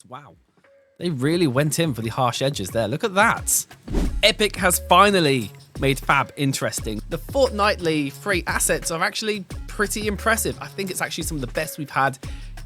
Wow. They really went in for the harsh edges there. Look at that. Epic has finally made Fab interesting. The fortnightly free assets are actually pretty impressive. I think it's actually some of the best we've had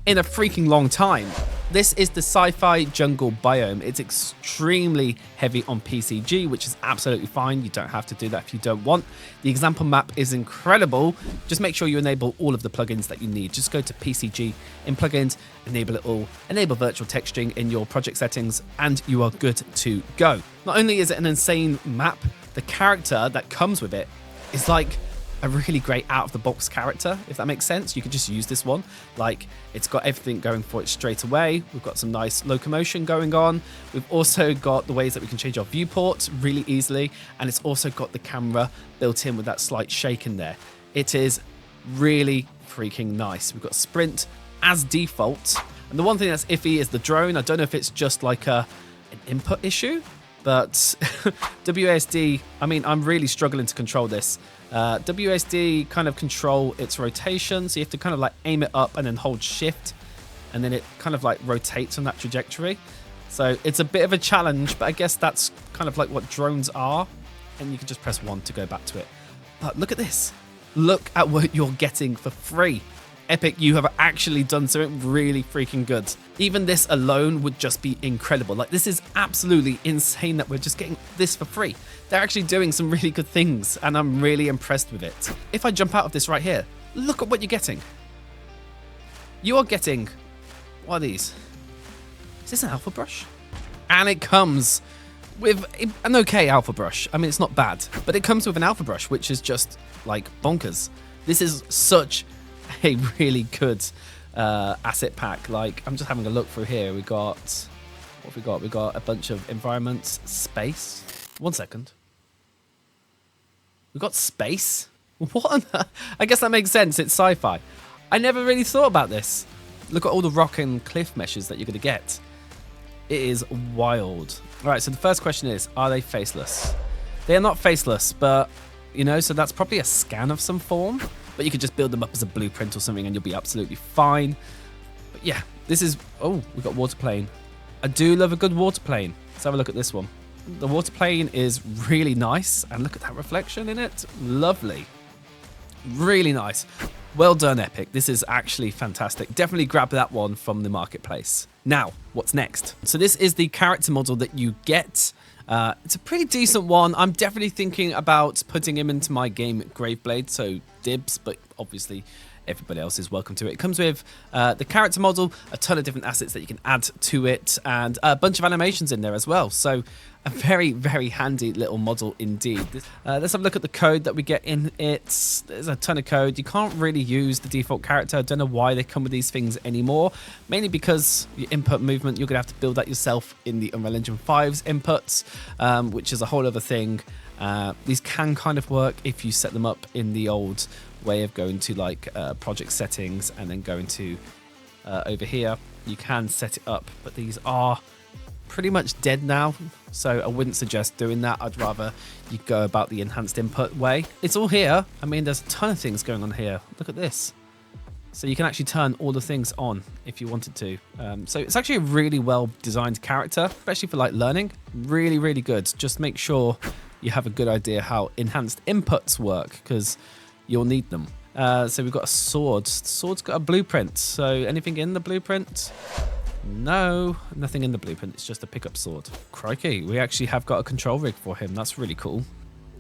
in a freaking long time. This is the sci-fi jungle biome. It's extremely heavy on PCG, which is absolutely fine. You don't have to do that if you don't want. The example map is incredible. Just make sure you enable all of the plugins that you need. Just go to PCG in plugins, enable it all, enable virtual texturing in your project settings, and you are good to go. Not only is it an insane map, the character that comes with it is like a really great out-of-the-box character, if that makes sense. You could just use this one. Like, it's got everything going for it straight away. We've got some nice locomotion going on. We've also got the ways that we can change our viewport really easily, and it's also got the camera built in with that slight shake in there. It is really freaking nice. We've got sprint as default, and the one thing that's iffy is the drone. I don't know if it's just like an input issue, but WASD, I mean, I'm really struggling to control this. WASD kind of control its rotation, so you have to kind of like aim it up and then hold shift, and then it kind of like rotates on that trajectory. So it's a bit of a challenge, but I guess that's kind of like what drones are, and you can just press 1 to go back to it. But look at this. Look at what you're getting for free. Epic, you have actually done something really freaking good. Even this alone would just be incredible. Like, this is absolutely insane that we're just getting this for free. They're actually doing some really good things, and I'm really impressed with it. If I jump out of this right here, look at what you're getting. You are getting, what are these? Is this an alpha brush? And it comes with an okay alpha brush. I mean, it's not bad, but it comes with an alpha brush, which is just like bonkers. This is such a really good asset pack. Like, I'm just having a look through here. We got, what have we got? We got a bunch of environments, space. 1 second. We got space. What on the, I guess that makes sense. It's sci-fi. I never really thought about this. Look at all the rock and cliff meshes that you're going to get. It is wild. All right, so the first question is, are they faceless? They are not faceless, but, you know, so that's probably a scan of some form. But you could just build them up as a blueprint or something and you'll be absolutely fine. But yeah, this is... Oh, we've got water plane. I do love a good water plane. Let's have a look at this one. The water plane is really nice. And look at that reflection in it. Lovely. Really nice. Well done, Epic. This is actually fantastic. Definitely grab that one from the marketplace. Now, what's next? So this is the character model that you get. It's a pretty decent one. I'm definitely thinking about putting him into my game Graveblade, so dibs, but obviously everybody else is welcome to it. It comes with the character model, a ton of different assets that you can add to it, and a bunch of animations in there as well. So a very, very handy little model indeed. Let's have a look at the code that we get in it. There's a ton of code. You can't really use the default character. I don't know why they come with these things anymore. Mainly because your input movement, you're going to have to build that yourself in the Unreal Engine 5's inputs, which is a whole other thing. These can kind of work if you set them up in the old way of going to like project settings and then going to over here. You can set it up, but these are pretty much dead now, so I wouldn't suggest doing that. I'd rather you go about the enhanced input way. It's all here. I mean, there's a ton of things going on here. Look at this. So you can actually turn all the things on if you wanted to. So it's actually a really well designed character, especially for like learning. Really, really good. Just make sure you have a good idea how enhanced inputs work, because you'll need them. So we've got a sword. The sword's got a blueprint. So anything in the blueprint? No, nothing in the blueprint. It's just a pickup sword. Crikey, we actually have got a control rig for him. That's really cool.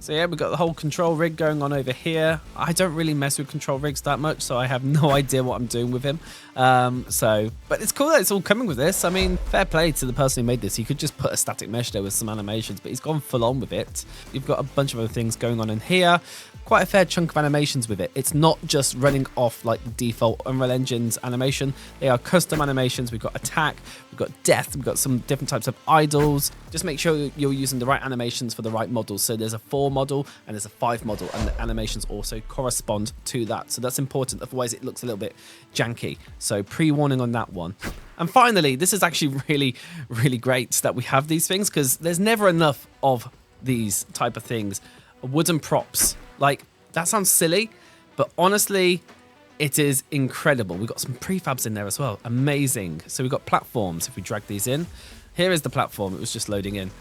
So yeah, we've got the whole control rig going on over here. I don't really mess with control rigs that much, so I have no idea what I'm doing with him. But it's cool that it's all coming with this. I mean, fair play to the person who made this. He could just put a static mesh there with some animations, but he's gone full on with it. You've got a bunch of other things going on in here. Quite a fair chunk of animations with it. It's not just running off like the default Unreal Engine's animation. They are custom animations. We've got attack, we've got death, we've got some different types of idols. Just make sure you're using the right animations for the right models. So there's a 4 model and there's a 5 model, and the animations also correspond to that. So that's important. Otherwise it looks a little bit janky. So pre-warning on that one. And finally, this is actually really, really great that we have these things, because there's never enough of these type of things. Wooden props. Like, that sounds silly, but honestly, It is incredible. We've got some prefabs in there as well. Amazing. So we've got platforms. If we drag these in, here is the platform. It was just loading in.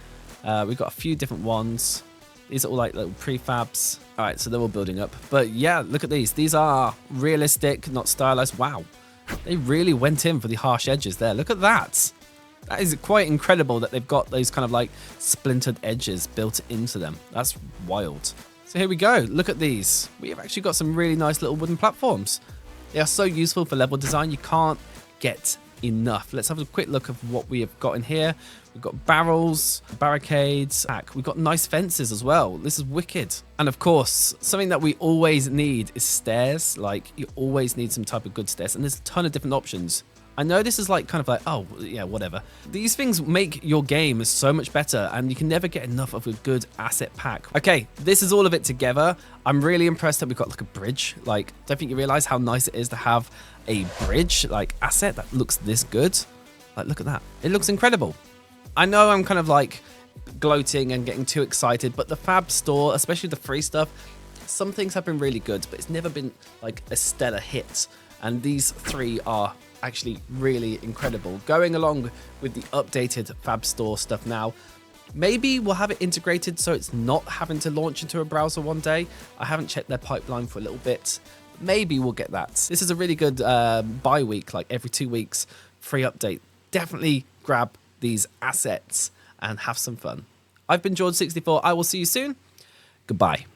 We've got a few different ones. These are all like little prefabs. All right, so they're all building up. But yeah, look at these. These are realistic, not stylized. Wow. They really went in for the harsh edges there. Look at that. That is quite incredible that they've got those kind of like splintered edges built into them. That's wild. So here we go. Look at these. We have actually got some really nice little wooden platforms. They are so useful for level design. You can't get enough. Let's have a quick look of what we have got in here. We've got barrels, barricades. We've got nice fences as well. This is wicked. And of course, something that we always need is stairs. Like, you always need some type of good stairs. And there's a ton of different options. I know this is like kind of like, oh, yeah, whatever. These things make your game so much better, and you can never get enough of a good asset pack. Okay, this is all of it together. I'm really impressed that we've got like a bridge. Like, don't think you realize how nice it is to have a bridge, like asset that looks this good. Like, look at that. It looks incredible. I know I'm kind of like gloating and getting too excited, but the Fab store, especially the free stuff, some things have been really good, but it's never been like a stellar hit. And these three are actually really incredible. Going along with the updated Fab Store stuff now, maybe we'll have it integrated so it's not having to launch into a browser one day. I haven't checked their pipeline for a little bit. Maybe we'll get that. This is a really good bi-week, like every 2 weeks, free update. Definitely grab these assets and have some fun. I've been George64. I will see you soon. Goodbye.